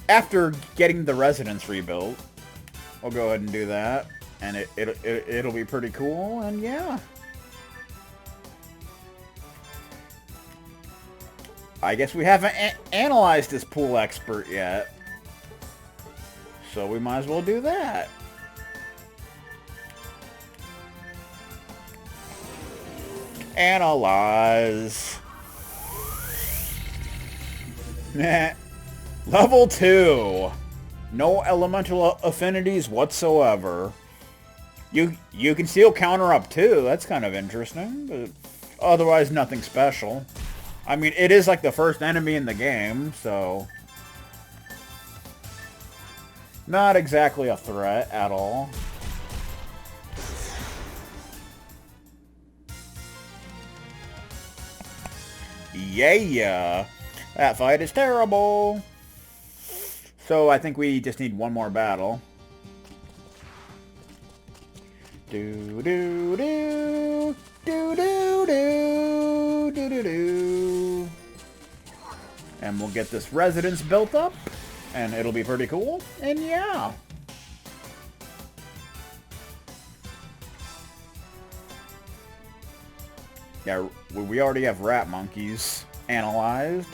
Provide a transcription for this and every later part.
after getting the residence rebuilt, we'll go ahead and do that, and it'll be pretty cool. And yeah, I guess we haven't analyzed this pool expert yet, so we might as well do that. Analyze. Level 2. No elemental affinities whatsoever. You can steal counter up too. That's kind of interesting, but otherwise nothing special. I mean, it is like the first enemy in the game, so not exactly a threat at all. Yeah, that fight is terrible. So I think we just need one more battle. Do do do do do do do do do. And we'll get this residence built up, and it'll be pretty cool. And yeah. Yeah, we already have rat monkeys analyzed.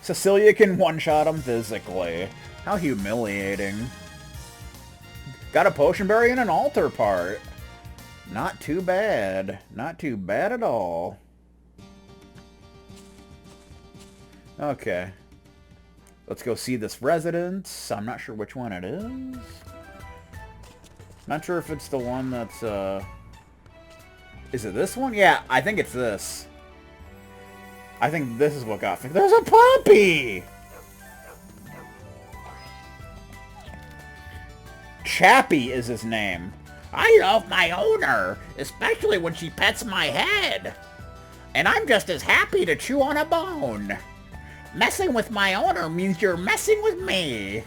Cecilia can one-shot him physically. How humiliating. Got a potion berry and an altar part. Not too bad. Not too bad at all. Okay. Let's go see this residence. I'm not sure which one it is. Not sure if it's the one that's, Is it this one? Yeah, I think it's this. I think this is what got me. There's a puppy! Chappie is his name. I love my owner, especially when she pets my head. And I'm just as happy to chew on a bone. Messing with my owner means you're messing with me.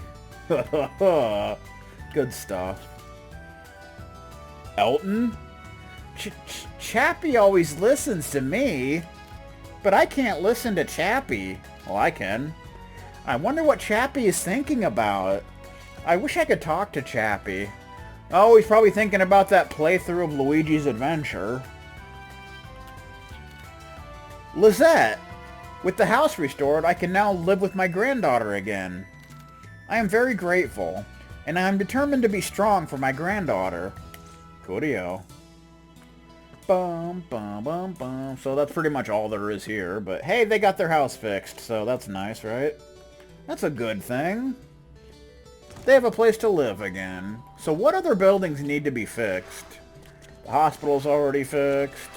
Good stuff. Elton? Chappie always listens to me, but I can't listen to Chappie. Well, I can. I wonder what Chappie is thinking about. I wish I could talk to Chappie. Oh, he's probably thinking about that playthrough of Luigi's Adventure. Lizette! With the house restored, I can now live with my granddaughter again. I am very grateful, and I am determined to be strong for my granddaughter. Coolio. Bum, bum, bum, bum. So that's pretty much all there is here, but hey, they got their house fixed, so that's nice, right? That's a good thing. They have a place to live again. So what other buildings need to be fixed? The hospital's already fixed.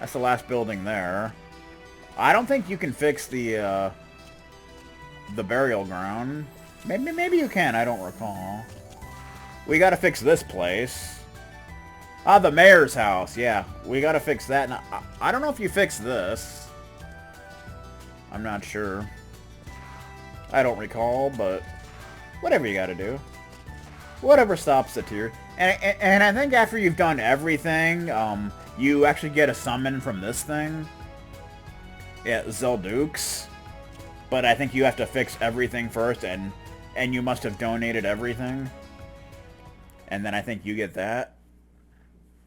That's the last building there. I don't think you can fix the burial ground. Maybe you can, I don't recall. We gotta fix this place. Ah, the mayor's house, yeah. We gotta fix that. Now, I don't know if you fix this. I'm not sure. I don't recall, but whatever you gotta do. Whatever stops the tear. And I think after you've done everything, you actually get a summon from this thing. Yeah, Zeldukes. But I think you have to fix everything first, and you must have donated everything. And then I think you get that.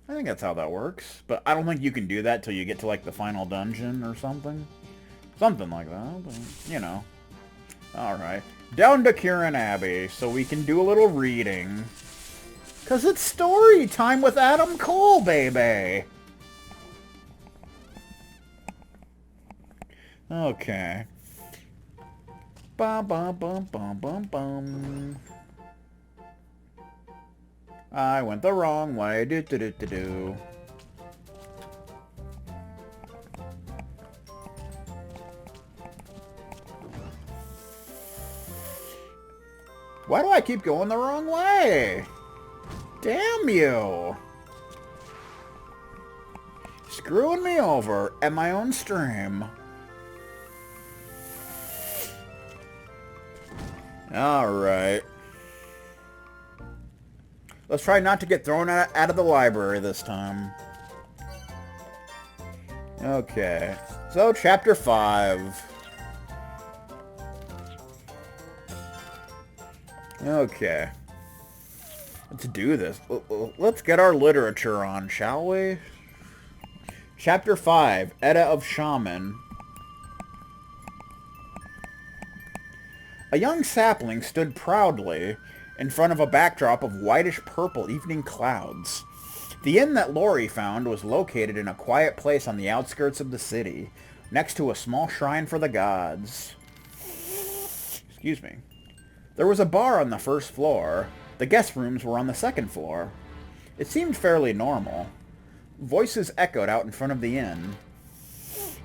I think that's how that works. But I don't think you can do that till you get to, like, the final dungeon or something. Something like that, but, you know. Alright. Down to Kirin Abbey, so we can do a little reading. 'Cause it's story time with Adam Cole, baby! Okay. Bum bum bum bum bum bum. I went the wrong way. Do do do do do. Why do I keep going the wrong way? Damn you! Screwing me over at my own stream. Alright. Let's try not to get thrown out of the library this time. Okay. So, Chapter 5. Okay. Let's do this. Let's get our literature on, shall we? Chapter 5. Edda of Shaman. A young sapling stood proudly in front of a backdrop of whitish-purple evening clouds. The inn that Lori found was located in a quiet place on the outskirts of the city, next to a small shrine for the gods. Excuse me. There was a bar on the first floor. The guest rooms were on the second floor. It seemed fairly normal. Voices echoed out in front of the inn.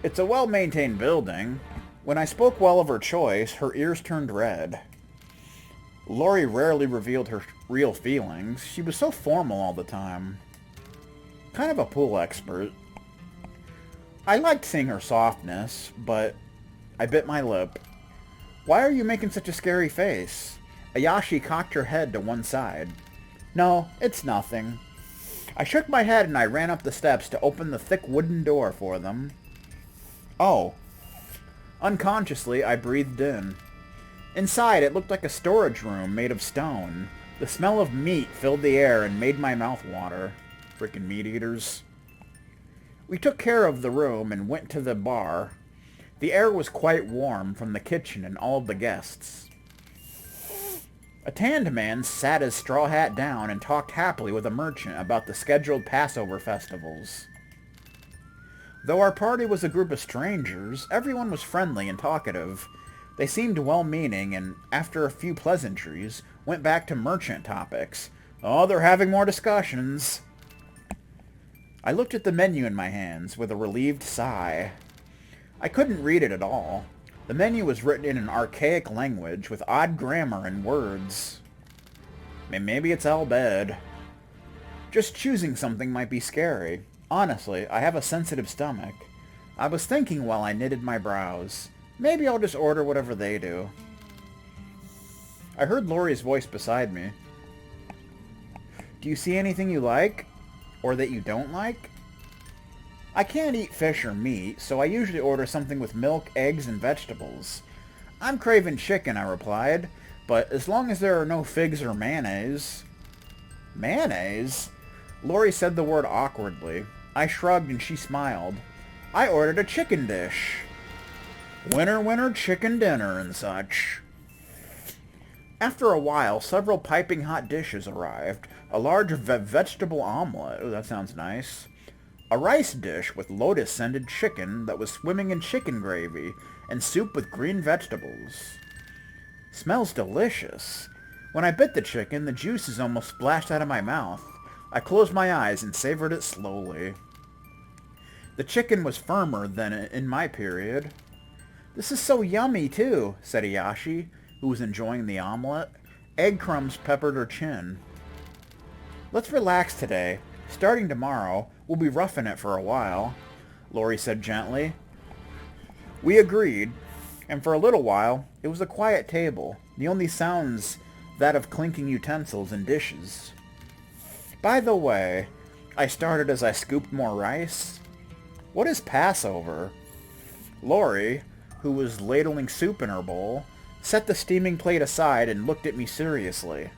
It's a well-maintained building. When I spoke well of her choice, her ears turned red. Lori rarely revealed her real feelings. She was so formal all the time. Kind of a pool expert. I liked seeing her softness, but I bit my lip. Why are you making such a scary face? Ayashi cocked her head to one side. No, it's nothing. I shook my head and I ran up the steps to open the thick wooden door for them. Oh. Unconsciously, I breathed in. Inside, it looked like a storage room made of stone. The smell of meat filled the air and made my mouth water. Frickin' meat eaters. We took care of the room and went to the bar. The air was quite warm from the kitchen and all of the guests. A tanned man sat his straw hat down and talked happily with a merchant about the scheduled Passover festivals. Though our party was a group of strangers, everyone was friendly and talkative. They seemed well-meaning and, after a few pleasantries, went back to merchant topics. Oh, they're having more discussions. I looked at the menu in my hands with a relieved sigh. I couldn't read it at all. The menu was written in an archaic language with odd grammar and words. Maybe it's Al-Bed. Just choosing something might be scary. Honestly, I have a sensitive stomach. I was thinking while I knitted my brows. Maybe I'll just order whatever they do. I heard Lori's voice beside me. Do you see anything you like? Or that you don't like? I can't eat fish or meat, so I usually order something with milk, eggs, and vegetables. I'm craving chicken, I replied, but as long as there are no figs or mayonnaise... Mayonnaise? Lori said the word awkwardly. I shrugged and she smiled. I ordered a chicken dish. Winner, winner, chicken dinner and such. After a while, several piping hot dishes arrived. A large vegetable omelet. Oh, that sounds nice. A rice dish with lotus-scented chicken that was swimming in chicken gravy, and soup with green vegetables. Smells delicious. When I bit the chicken, the juices almost splashed out of my mouth. I closed my eyes and savored it slowly. The chicken was firmer than in my period. This is so yummy, too, said Ayashi, who was enjoying the omelet. Egg crumbs peppered her chin. Let's relax today. Starting tomorrow, we'll be roughing it for a while, Lori said gently. We agreed, and for a little while, it was a quiet table, the only sounds that of clinking utensils and dishes. By the way, I started as I scooped more rice. What is Passover? Lori, who was ladling soup in her bowl, set the steaming plate aside and looked at me seriously.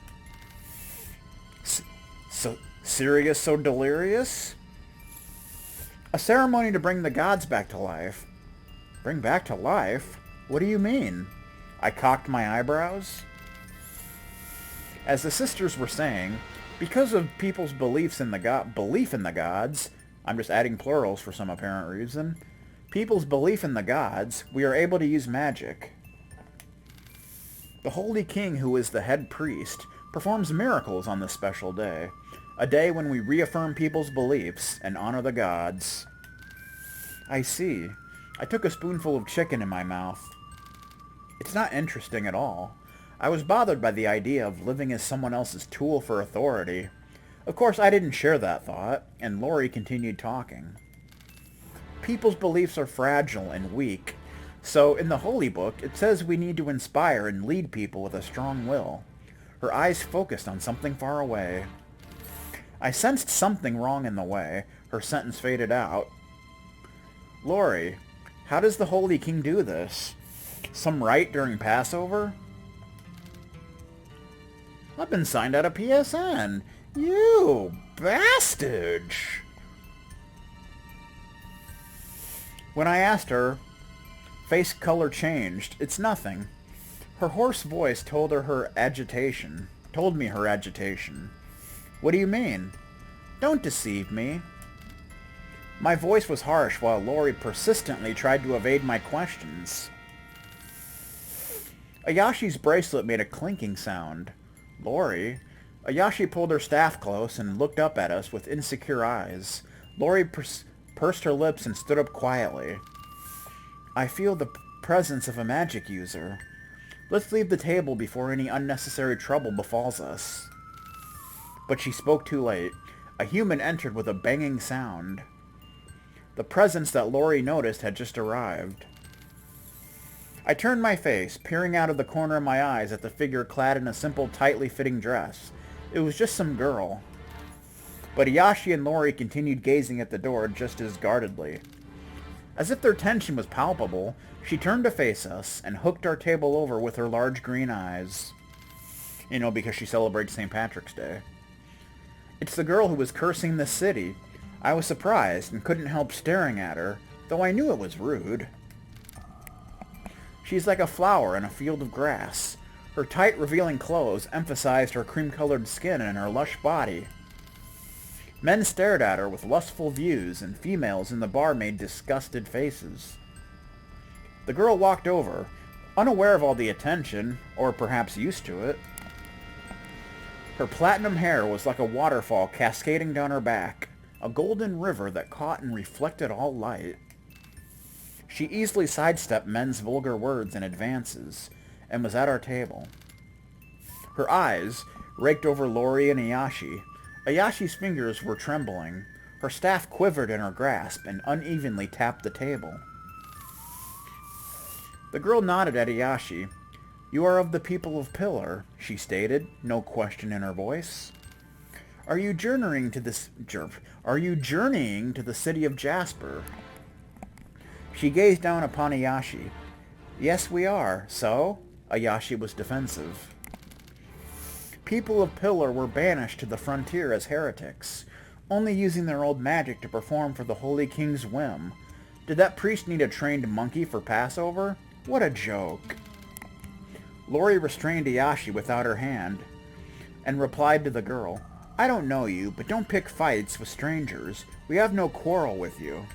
So serious, so delirious? A ceremony to bring the gods back to life. Bring back to life? What do you mean? I cocked my eyebrows. As the sisters were saying, because of people's belief in the gods, I'm just adding plurals for some apparent reason, people's belief in the gods, we are able to use magic. The Holy King, who is the head priest, performs miracles on this special day, a day when we reaffirm people's beliefs and honor the gods. I see. I took a spoonful of chicken in my mouth. It's not interesting at all. I was bothered by the idea of living as someone else's tool for authority. Of course, I didn't share that thought, and Lori continued talking. People's beliefs are fragile and weak, so in the Holy Book, it says we need to inspire and lead people with a strong will. Her eyes focused on something far away. I sensed something wrong in the way. Her sentence faded out. Lori, how does the Holy King do this? Some rite during Passover? I've been signed out of PSN. You bastard! When I asked her, face color changed. It's nothing. Her hoarse voice told me her agitation. What do you mean? Don't deceive me. My voice was harsh while Lori persistently tried to evade my questions. Ayashi's bracelet made a clinking sound. Lori? Ayashi pulled her staff close and looked up at us with insecure eyes. Lori pursed her lips and stood up quietly. I feel the presence of a magic user. Let's leave the table before any unnecessary trouble befalls us. But she spoke too late. A human entered with a banging sound. The presence that Lori noticed had just arrived. I turned my face, peering out of the corner of my eyes at the figure clad in a simple, tightly fitting dress. It was just some girl. But Ayashi and Lori continued gazing at the door just as guardedly. As if their tension was palpable, she turned to face us and hooked our table over with her large green eyes. You know, because she celebrates St. Patrick's Day. It's the girl who was cursing this city. I was surprised and couldn't help staring at her, though I knew it was rude. She's like a flower in a field of grass. Her tight, revealing clothes emphasized her cream-colored skin and her lush body. Men stared at her with lustful views, and females in the bar made disgusted faces. The girl walked over, unaware of all the attention, or perhaps used to it. Her platinum hair was like a waterfall cascading down her back, a golden river that caught and reflected all light. She easily sidestepped men's vulgar words and advances, and was at our table. Her eyes raked over Lori and Ayashi. Ayashi's fingers were trembling. Her staff quivered in her grasp and unevenly tapped the table. The girl nodded at Ayashi. You are of the people of Pillar, she stated, no question in her voice. Are you journeying to the city of Jasper? She gazed down upon Ayashi. Yes, we are. So? Ayashi was defensive. People of Pillar were banished to the frontier as heretics, only using their old magic to perform for the Holy King's whim. Did that priest need a trained monkey for Passover? What a joke. Lori restrained Ayashi without her hand, and replied to the girl, I don't know you, but don't pick fights with strangers. We have no quarrel with you.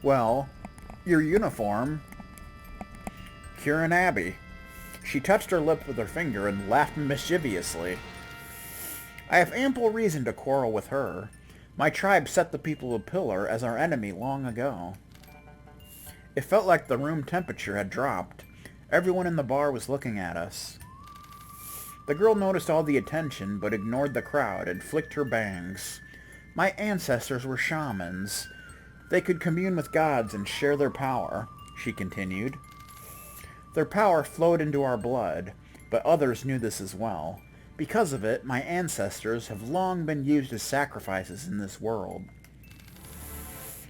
Well, your uniform. Kieran Abbey. She touched her lip with her finger and laughed mischievously. I have ample reason to quarrel with her. My tribe set the people of Pillar as our enemy long ago. It felt like the room temperature had dropped. Everyone in the bar was looking at us. The girl noticed all the attention, but ignored the crowd and flicked her bangs. My ancestors were shamans. They could commune with gods and share their power, she continued. Their power flowed into our blood, but others knew this as well. Because of it, my ancestors have long been used as sacrifices in this world.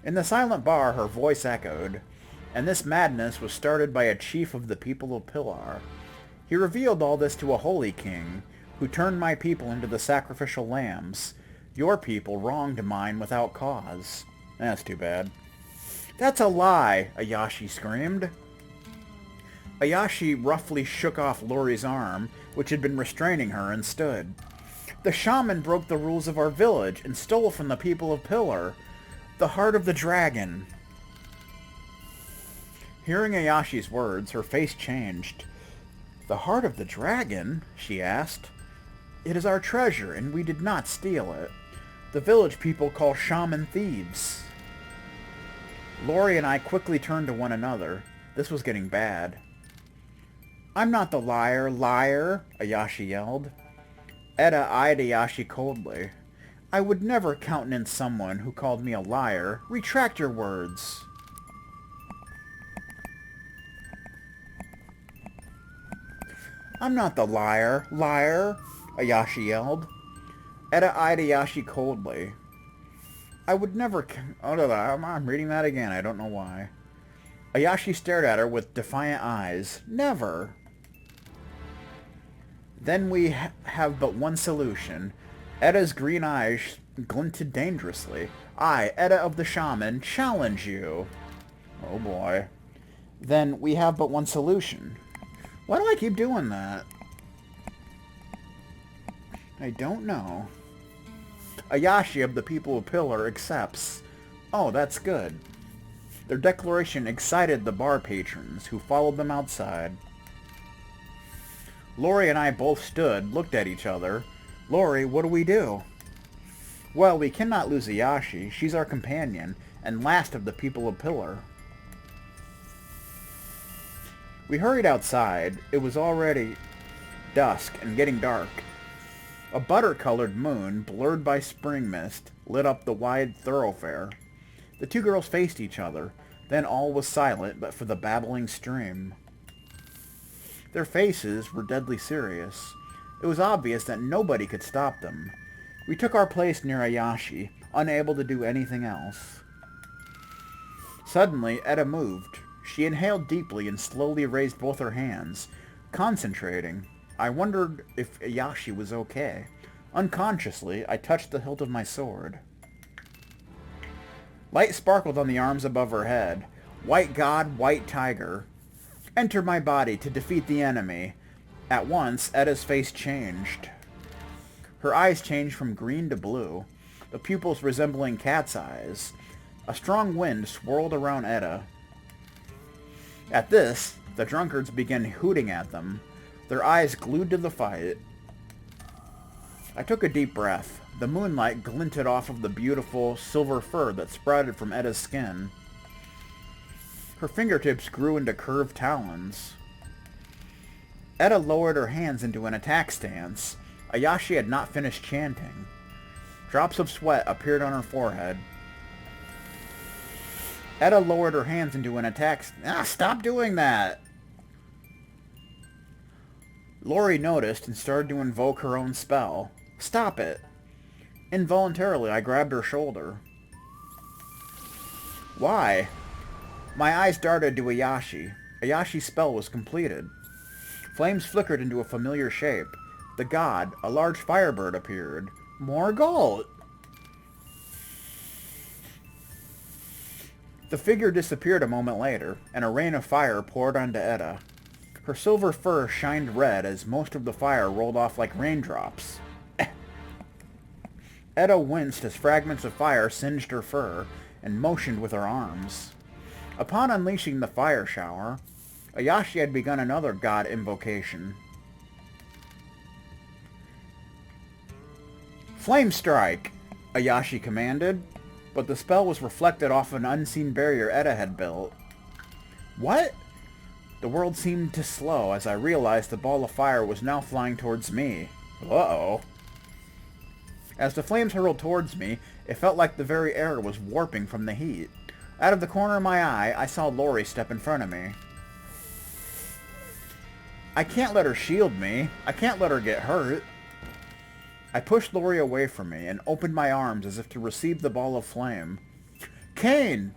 In the silent bar, her voice echoed, and this madness was started by a chief of the people of Pillar. He revealed all this to a holy king, who turned my people into the sacrificial lambs. Your people wronged mine without cause. That's too bad. That's a lie, Ayashi screamed. Ayashi roughly shook off Lori's arm, which had been restraining her, and stood. The shaman broke the rules of our village and stole from the people of Pillar the heart of the dragon. Hearing Ayashi's words, her face changed. The heart of the dragon? She asked. It is our treasure, and we did not steal it. The village people call shaman thieves. Lori and I quickly turned to one another. This was getting bad. I'm not the liar, liar, Ayashi yelled. Eda eyed Ayashi coldly. I would never countenance someone who called me a liar. Retract your words. I'm not the liar. Liar, Ayashi yelled. Eda eyed Ayashi coldly. I would never... Oh, no, I'm reading that again. I don't know why. Ayashi stared at her with defiant eyes. Never. Then we have but one solution. Eda's green eyes glinted dangerously. I, Eda of the Shaman, challenge you. Oh boy. Then we have but one solution. Why do I keep doing that? I don't know. Ayashi of the People of Pillar accepts. Oh, that's good. Their declaration excited the bar patrons, who followed them outside. Lori and I both stood, looked at each other. Lori, what do we do? Well, we cannot lose Ayashi. She's our companion, and last of the People of Pillar. We hurried outside. It was already dusk and getting dark. A butter-colored moon, blurred by spring mist, lit up the wide thoroughfare. The two girls faced each other. Then all was silent but for the babbling stream. Their faces were deadly serious. It was obvious that nobody could stop them. We took our place near Ayashi, unable to do anything else. Suddenly, Eda moved. She inhaled deeply and slowly raised both her hands, concentrating. I wondered if Ayashi was okay. Unconsciously, I touched the hilt of my sword. Light sparkled on the arms above her head. White god, white tiger. Enter my body to defeat the enemy. At once, Eda's face changed. Her eyes changed from green to blue, the pupils resembling cat's eyes. A strong wind swirled around Eda. At this, the drunkards began hooting at them, their eyes glued to the fight. I took a deep breath. The moonlight glinted off of the beautiful silver fur that sprouted from Eda's skin. Her fingertips grew into curved talons. Eda lowered her hands into an attack stance. Ayashi had not finished chanting. Drops of sweat appeared on her forehead. Eda lowered her hands into an attack... stop doing that! Lori noticed and started to invoke her own spell. Stop it! Involuntarily, I grabbed her shoulder. Why? My eyes darted to Ayashi. Ayashi's spell was completed. Flames flickered into a familiar shape. The god, a large firebird, appeared. More gold! The figure disappeared a moment later, and a rain of fire poured onto Eda. Her silver fur shined red as most of the fire rolled off like raindrops. Eda winced as fragments of fire singed her fur, and motioned with her arms. Upon unleashing the fire shower, Ayashi had begun another god invocation. Flame strike! Ayashi commanded, but the spell was reflected off an unseen barrier Eda had built. What? The world seemed to slow as I realized the ball of fire was now flying towards me. Uh-oh. As the flames hurled towards me, it felt like the very air was warping from the heat. Out of the corner of my eye, I saw Lori step in front of me. I can't let her shield me. I can't let her get hurt. I pushed Lori away from me and opened my arms as if to receive the ball of flame. Kane!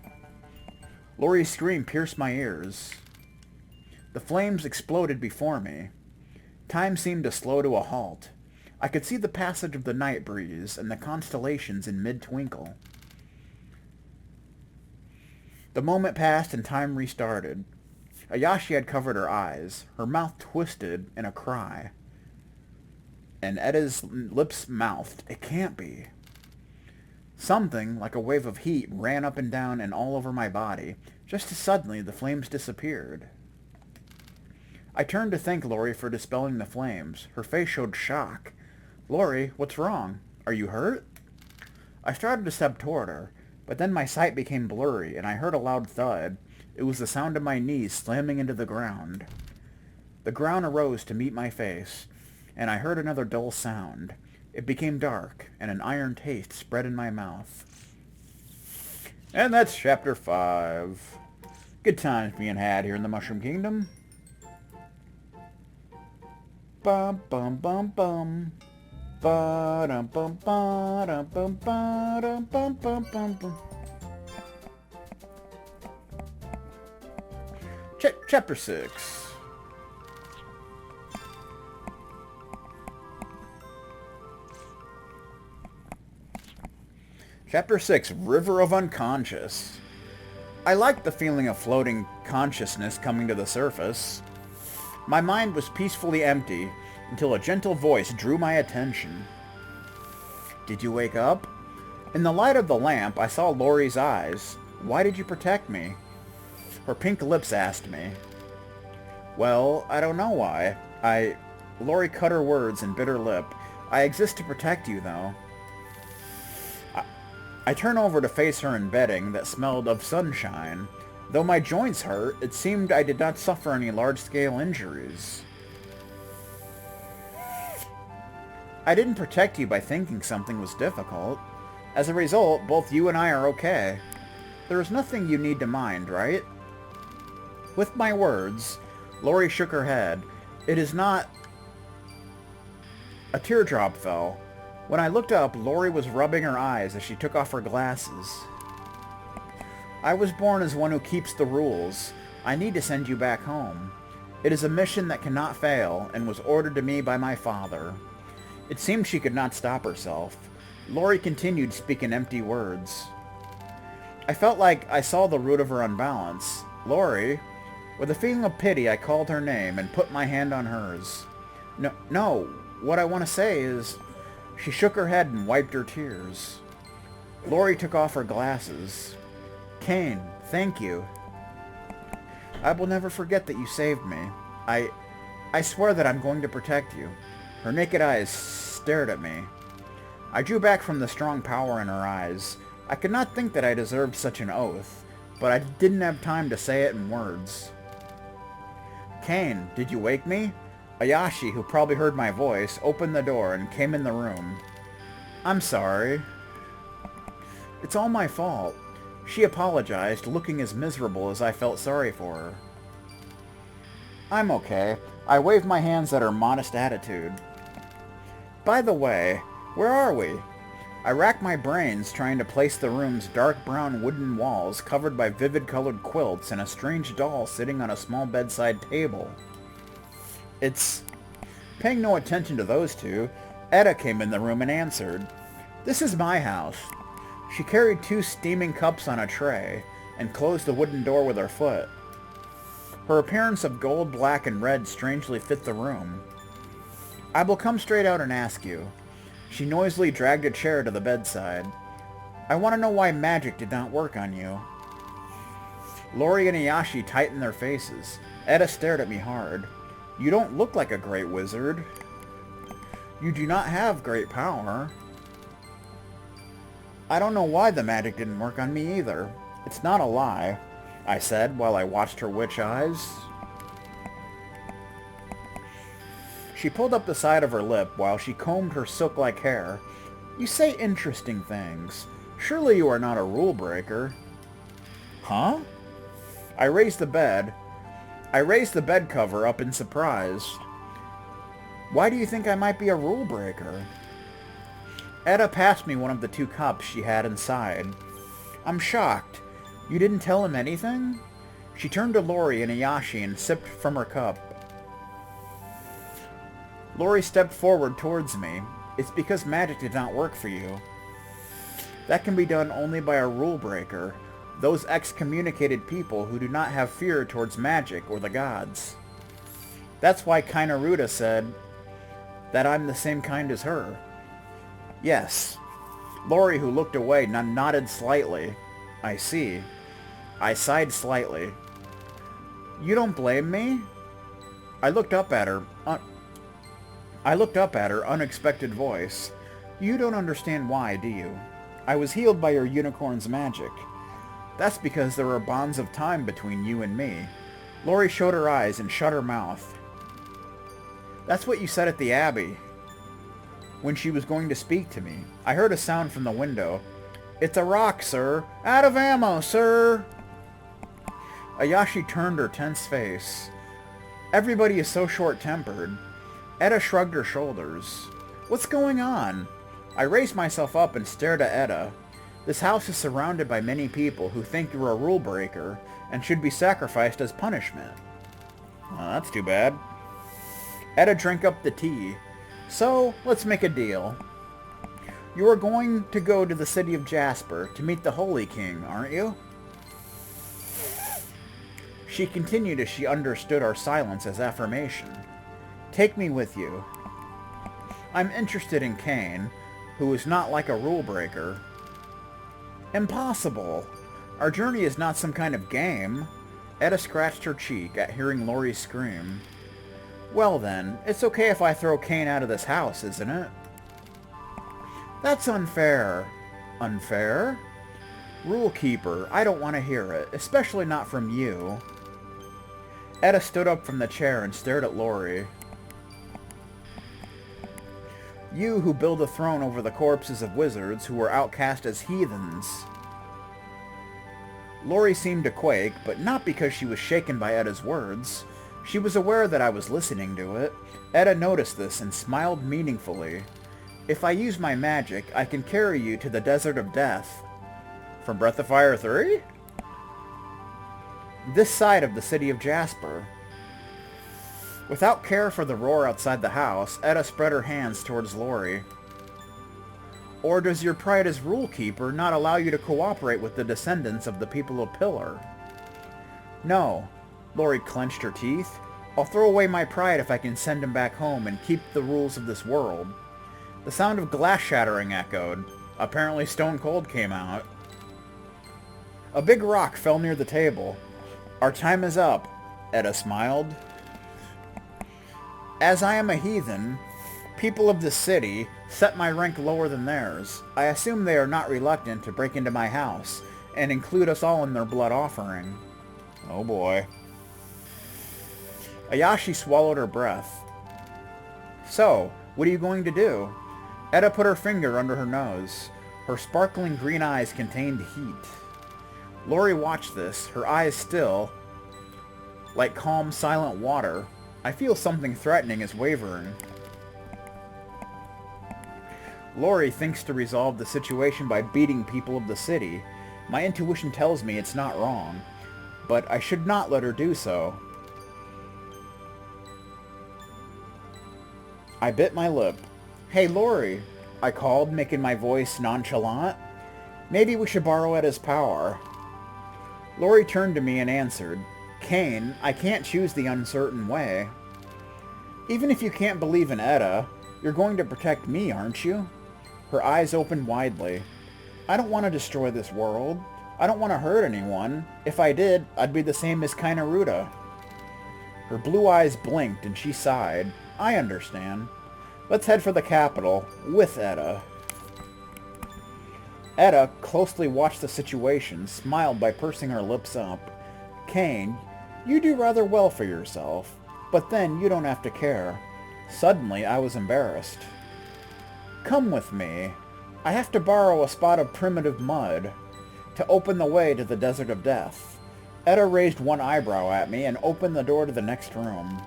Lori's scream pierced my ears. The flames exploded before me. Time seemed to slow to a halt. I could see the passage of the night breeze and the constellations in mid-twinkle. The moment passed and time restarted. Ayashi had covered her eyes, her mouth twisted in a cry. And Eda's lips mouthed, "It can't be." Something, like a wave of heat, ran up and down and all over my body. Just as suddenly, the flames disappeared. I turned to thank Lori for dispelling the flames. Her face showed shock. "Lori, what's wrong? Are you hurt?" I started to step toward her, but then my sight became blurry, and I heard a loud thud. It was the sound of my knees slamming into the ground. The ground arose to meet my face, and I heard another dull sound. It became dark, and an iron taste spread in my mouth. And that's Chapter 5. Good times being had here in the Mushroom Kingdom. Bum bum bum bum. Ba-dum bum ba-dum bum ba-dum bum bum bum bum. Chapter 6. Chapter 6, River of Unconscious. I liked the feeling of floating consciousness coming to the surface. My mind was peacefully empty until a gentle voice drew my attention. Did you wake up? In the light of the lamp, I saw Lori's eyes. Why did you protect me? Her pink lips asked me. Well, I don't know why. Lori cut her words and bit her lip. I exist to protect you, though. I turn over to face her in bedding that smelled of sunshine. Though my joints hurt, it seemed I did not suffer any large-scale injuries. I didn't protect you by thinking something was difficult. As a result, both you and I are okay. There is nothing you need to mind, right? With my words, Lori shook her head. It is not... A teardrop fell. When I looked up, Lori was rubbing her eyes as she took off her glasses. I was born as one who keeps the rules. I need to send you back home. It is a mission that cannot fail, and was ordered to me by my father. It seemed she could not stop herself. Lori continued speaking empty words. I felt like I saw the root of her unbalance. Lori, with a feeling of pity, I called her name and put my hand on hers. No, what I want to say is... She shook her head and wiped her tears. Lori took off her glasses. Kane, thank you. I will never forget that you saved me. I swear that I'm going to protect you. Her naked eyes stared at me. I drew back from the strong power in her eyes. I could not think that I deserved such an oath, but I didn't have time to say it in words. Kane, did you wake me? Ayashi, who probably heard my voice, opened the door and came in the room. I'm sorry. It's all my fault. She apologized, looking as miserable as I felt sorry for her. I'm okay. I waved my hands at her modest attitude. By the way, where are we? I racked my brains trying to place the room's dark brown wooden walls covered by vivid colored quilts and a strange doll sitting on a small bedside table. It's... Paying no attention to those two, Etta came in the room and answered. This is my house. She carried 2 steaming cups on a tray and closed the wooden door with her foot. Her appearance of gold, black, and red strangely fit the room. I will come straight out and ask you. She noisily dragged a chair to the bedside. I want to know why magic did not work on you. Lori and Ayashi tightened their faces. Etta stared at me hard. You don't look like a great wizard. You do not have great power. I don't know why the magic didn't work on me either. It's not a lie, I said while I watched her witch eyes. She pulled up the side of her lip while she combed her silk-like hair. You say interesting things. Surely you are not a rule breaker. Huh? I raised the bed cover up in surprise. Why do you think I might be a rule breaker? Etta passed me one of the 2 cups she had inside. I'm shocked. You didn't tell him anything? She turned to Lori and Ayashi and sipped from her cup. Lori stepped forward towards me. It's because magic did not work for you. That can be done only by a rule breaker. Those excommunicated people who do not have fear towards magic or the gods. That's why Kainaruda said that I'm the same kind as her. Yes. Lori, who looked away, nodded slightly. I see. I sighed slightly. You don't blame me? I looked up at her, unexpected voice. You don't understand why, do you? I was healed by your unicorn's magic. That's because there are bonds of time between you and me. Lori showed her eyes and shut her mouth. That's what you said at the Abbey, when she was going to speak to me. I heard a sound from the window. It's a rock, sir. Out of ammo, sir. Ayashi turned her tense face. Everybody is so short-tempered. Etta shrugged her shoulders. What's going on? I raised myself up and stared at Etta. This house is surrounded by many people who think you're a rule breaker and should be sacrificed as punishment. Well, that's too bad. Etta drank up the tea. So, let's make a deal. You are going to go to the city of Jasper to meet the Holy King, aren't you? She continued as she understood our silence as affirmation. Take me with you. I'm interested in Kane, who is not like a rule breaker. Impossible. Our journey is not some kind of game. Etta scratched her cheek at hearing Lori scream. Well then, it's okay if I throw Kane out of this house, isn't it? That's unfair. Unfair? Rule Keeper, I don't want to hear it, especially not from you. Etta stood up from the chair and stared at Lori. You who build a throne over the corpses of wizards who were outcast as heathens. Lori seemed to quake, but not because she was shaken by Etta's words. She was aware that I was listening to it. Etta noticed this and smiled meaningfully. If I use my magic, I can carry you to the Desert of Death. From Breath of Fire 3? This side of the city of Jasper. Without care for the roar outside the house, Etta spread her hands towards Lori. Or does your pride as Rule Keeper not allow you to cooperate with the descendants of the people of Pillar? No. Lori clenched her teeth. I'll throw away my pride if I can send him back home and keep the rules of this world. The sound of glass shattering echoed. Apparently Stone Cold came out. A big rock fell near the table. Our time is up, Etta smiled. As I am a heathen, people of this city set my rank lower than theirs. I assume they are not reluctant to break into my house and include us all in their blood offering. Oh boy. Ayashi swallowed her breath. So, what are you going to do? Etta put her finger under her nose. Her sparkling green eyes contained heat. Lori watched this, her eyes still, like calm, silent water. I feel something threatening is wavering. Lori thinks to resolve the situation by beating people of the city. My intuition tells me it's not wrong, but I should not let her do so. I bit my lip. Hey, Lori, I called, making my voice nonchalant. Maybe we should borrow Etta's power. Lori turned to me and answered, Kane, I can't choose the uncertain way. Even if you can't believe in Etta, you're going to protect me, aren't you? Her eyes opened widely. I don't want to destroy this world. I don't want to hurt anyone. If I did, I'd be the same as Kainaruda. Her blue eyes blinked and she sighed. I understand. Let's head for the capital, with Etta. Etta closely watched the situation, smiled by pursing her lips up. Kane, you do rather well for yourself, but then you don't have to care. Suddenly, I was embarrassed. Come with me. I have to borrow a spot of primitive mud to open the way to the Desert of Death. Etta raised one eyebrow at me and opened the door to the next room.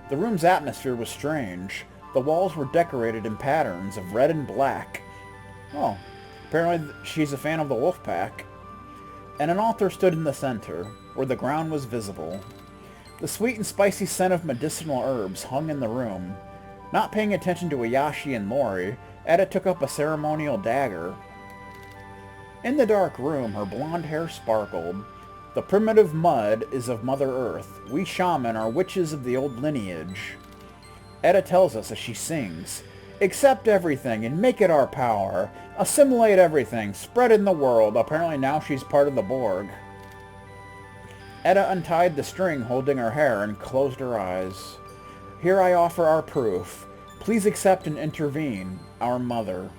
The room's atmosphere was strange. The walls were decorated in patterns of red and black. Oh, apparently she's a fan of the wolf pack. And an altar stood in the center, where the ground was visible. The sweet and spicy scent of medicinal herbs hung in the room. Not paying attention to Ayashi and Lori, Etta took up a ceremonial dagger. In the dark room, her blonde hair sparkled. The primitive mud is of Mother Earth. We shaman are witches of the old lineage. Etta tells us as she sings, accept everything and make it our power. Assimilate everything. Spread in the world. Apparently now she's part of the Borg. Etta untied the string holding her hair and closed her eyes. Here I offer our proof. Please accept and intervene, our mother.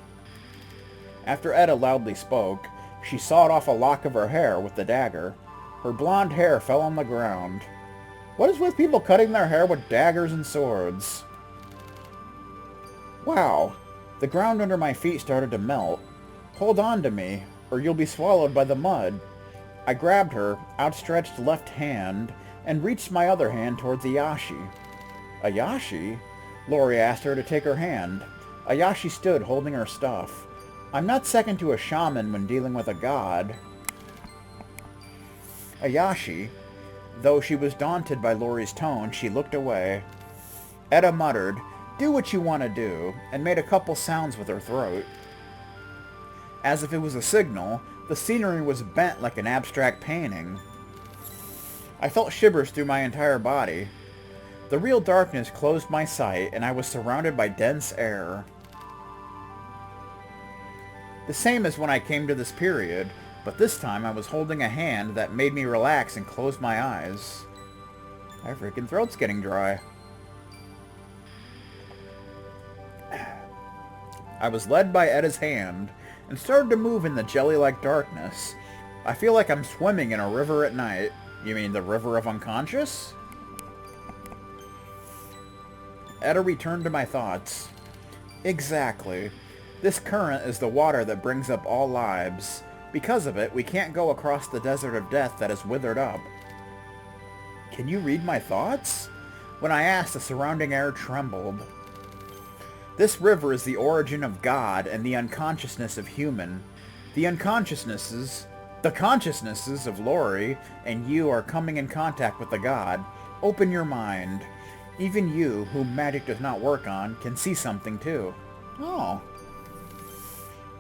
After Etta loudly spoke, she sawed off a lock of her hair with the dagger. Her blonde hair fell on the ground. What is with people cutting their hair with daggers and swords? Wow, the ground under my feet started to melt. Hold on to me, or you'll be swallowed by the mud. I grabbed her outstretched left hand and reached my other hand towards Ayashi. Ayashi? Lori asked her to take her hand. Ayashi stood holding her stuff. I'm not second to a shaman when dealing with a god. Ayashi, though she was daunted by Lori's tone, she looked away. Etta muttered, "Do what you want to do," and made a couple sounds with her throat. As if it was a signal, the scenery was bent like an abstract painting. I felt shivers through my entire body. The real darkness closed my sight, and I was surrounded by dense air. The same as when I came to this period, but this time I was holding a hand that made me relax and close my eyes. My freaking throat's getting dry. I was led by Etta's hand and started to move in the jelly-like darkness. I feel like I'm swimming in a river at night. You mean the river of unconscious? Etta returned to my thoughts. Exactly. This current is the water that brings up all lives. Because of it, we can't go across the desert of death that is withered up. Can you read my thoughts? When I asked, the surrounding air trembled. This river is the origin of God and the unconsciousness of human. The consciousnesses of Lori and you are coming in contact with the God. Open your mind. Even you, whom magic does not work on, can see something too. Oh.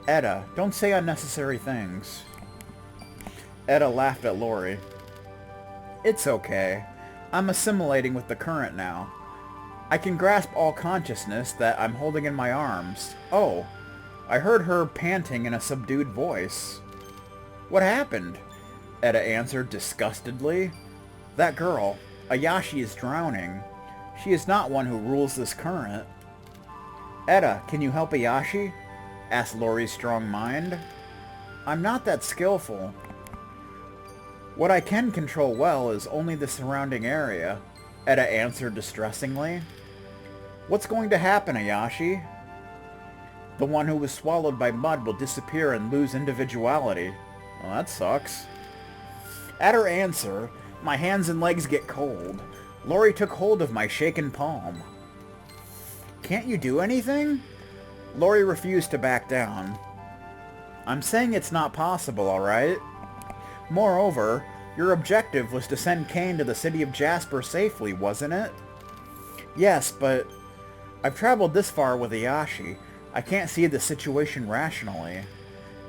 Etta, don't say unnecessary things. Etta laughed at Lori. It's okay. I'm assimilating with the current now. I can grasp all consciousness that I'm holding in my arms. Oh, I heard her panting in a subdued voice. What happened? Etta answered disgustedly. That girl, Ayashi, is drowning. She is not one who rules this current. Etta, can you help Ayashi? Asked Lori's strong mind. I'm not that skillful. What I can control well is only the surrounding area, Etta answered distressingly. What's going to happen, Ayashi? The one who was swallowed by mud will disappear and lose individuality. Well, that sucks. At her answer, my hands and legs get cold. Lori took hold of my shaken palm. Can't you do anything? Lori refused to back down. I'm saying it's not possible, alright? Moreover, your objective was to send Kane to the city of Jasper safely, wasn't it? Yes, but I've traveled this far with Ayashi. I can't see the situation rationally.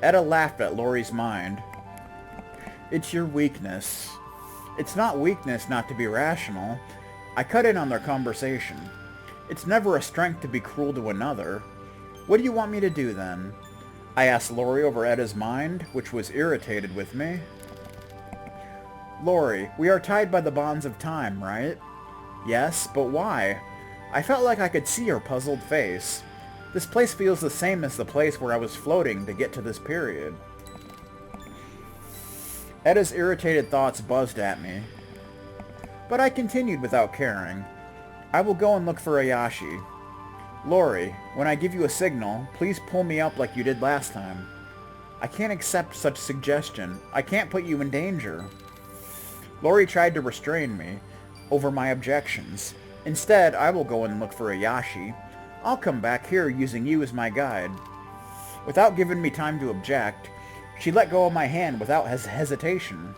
Etta laughed at Lori's mind. It's your weakness. It's not weakness not to be rational. I cut in on their conversation. It's never a strength to be cruel to another. What do you want me to do then? I asked Lori over Etta's mind, which was irritated with me. Lori, we are tied by the bonds of time, right? Yes, but why? I felt like I could see her puzzled face. This place feels the same as the place where I was floating to get to this period. Etta's irritated thoughts buzzed at me. But I continued without caring. I will go and look for Ayashi. Lori, when I give you a signal, please pull me up like you did last time. I can't accept such suggestion. I can't put you in danger. Lori tried to restrain me over my objections. Instead, I will go and look for Ayashi. I'll come back here using you as my guide. Without giving me time to object, she let go of my hand without hesitation.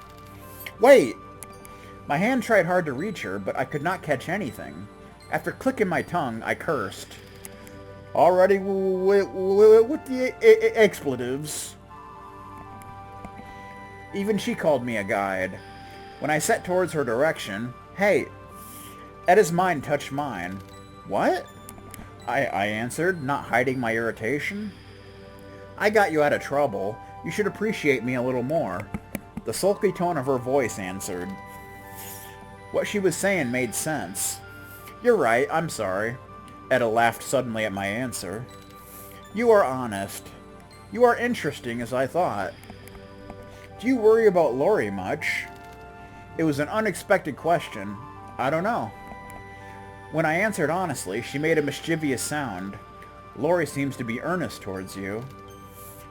Wait! My hand tried hard to reach her, but I could not catch anything. After clicking my tongue, I cursed. Already with the expletives. Even she called me a guide. When I set towards her direction, hey, Etta's mind touched mine. What? I answered, not hiding my irritation. I got you out of trouble. You should appreciate me a little more. The sulky tone of her voice answered. What she was saying made sense. You're right, I'm sorry. Etta laughed suddenly at my answer. You are honest. You are interesting as I thought. Do you worry about Lori much? It was an unexpected question. I don't know. When I answered honestly, she made a mischievous sound. Lori seems to be earnest towards you.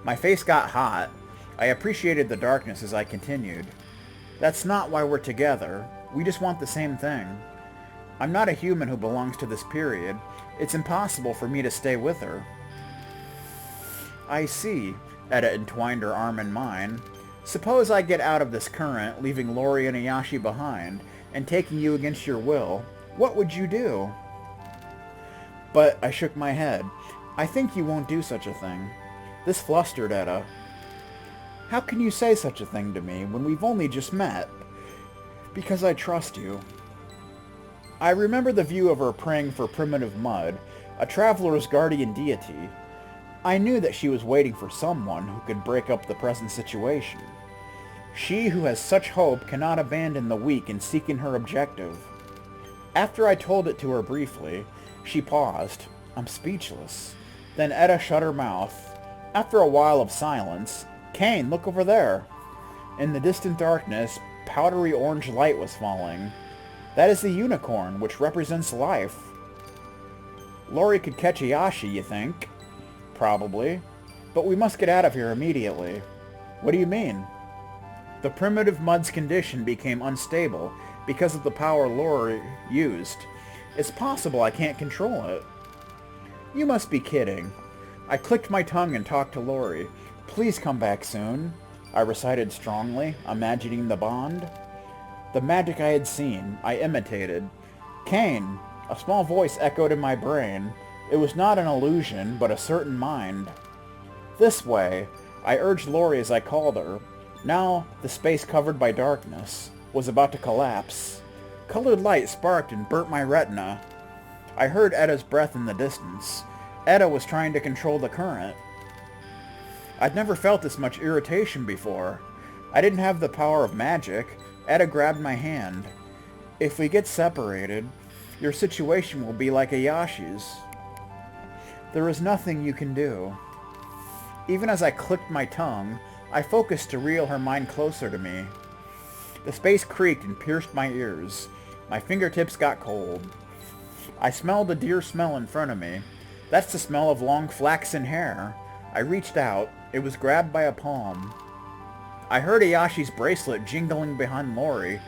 My face got hot. I appreciated the darkness as I continued. That's not why we're together. We just want the same thing. I'm not a human who belongs to this period. It's impossible for me to stay with her. I see. Eda entwined her arm in mine. Suppose I get out of this current, leaving Lori and Ayashi behind, and taking you against your will. What would you do? But I shook my head. I think you won't do such a thing. This flustered Eda. How can you say such a thing to me when we've only just met? Because I trust you. I remember the view of her praying for primitive mud, a traveler's guardian deity. I knew that she was waiting for someone who could break up the present situation. She who has such hope cannot abandon the weak in seeking her objective. After I told it to her briefly, she paused. I'm speechless. Then Eda shut her mouth. After a while of silence, Kane, look over there. In the distant darkness, powdery orange light was falling. That is the unicorn, which represents life. Lori could catch Ayashi, you think? Probably. But we must get out of here immediately. What do you mean? The primitive mud's condition became unstable because of the power Lori used. It's possible I can't control it. You must be kidding. I clicked my tongue and talked to Lori. Please come back soon, I recited strongly, imagining the bond. The magic I had seen, I imitated. Kane, a small voice echoed in my brain. It was not an illusion, but a certain mind. This way, I urged Lori as I called her. Now, the space covered by darkness was about to collapse. Colored light sparked and burnt my retina. I heard Eda's breath in the distance. Eda was trying to control the current. I'd never felt this much irritation before. I didn't have the power of magic. Eda grabbed my hand. If we get separated, your situation will be like Ayashi's. There is nothing you can do. Even as I clicked my tongue, I focused to reel her mind closer to me. The space creaked and pierced my ears. My fingertips got cold. I smelled a dear smell in front of me. That's the smell of long flaxen hair. I reached out. It was grabbed by a palm. I heard Ayashi's bracelet jingling behind Lori.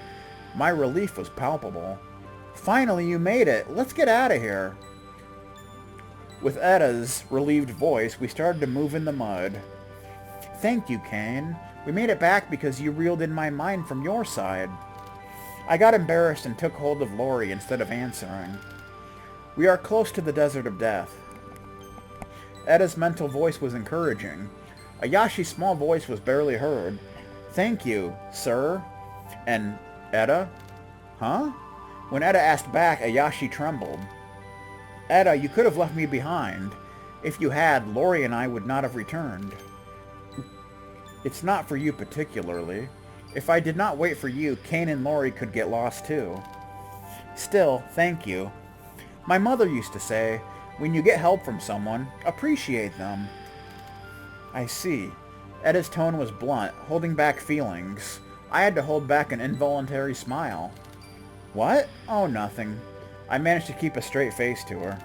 My relief was palpable. Finally, you made it. Let's get out of here. With Eda's relieved voice, we started to move in the mud. Thank you, Kane. We made it back because you reeled in my mind from your side. I got embarrassed and took hold of Lori instead of answering. We are close to the desert of death. Eda's mental voice was encouraging. Ayashi's small voice was barely heard. Thank you, sir. And Eda? Huh? When Eda asked back, Ayashi trembled. Eda, you could have left me behind. If you had, Lori and I would not have returned. It's not for you particularly. If I did not wait for you, Kane and Lori could get lost too. Still, thank you. My mother used to say, when you get help from someone, appreciate them. I see. Eda's tone was blunt, holding back feelings. I had to hold back an involuntary smile. What? Oh, nothing. I managed to keep a straight face to her.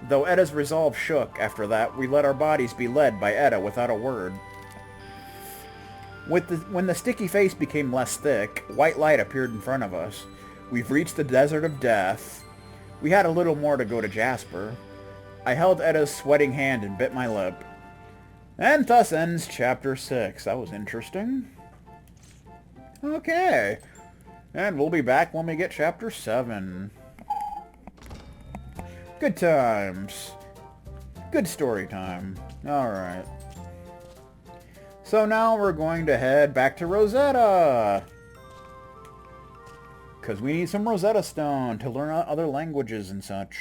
Though Eda's resolve shook after that, we let our bodies be led by Eda without a word. When the sticky face became less thick, white light appeared in front of us. We've reached the desert of death. We had a little more to go to Jasper. I held Eda's sweating hand and bit my lip. And thus ends Chapter 6. That was interesting. Okay. And we'll be back when we get Chapter 7. Good times. Good story time. Alright. So now we're going to head back to Rosetta. Because we need some Rosetta Stone to learn other languages and such.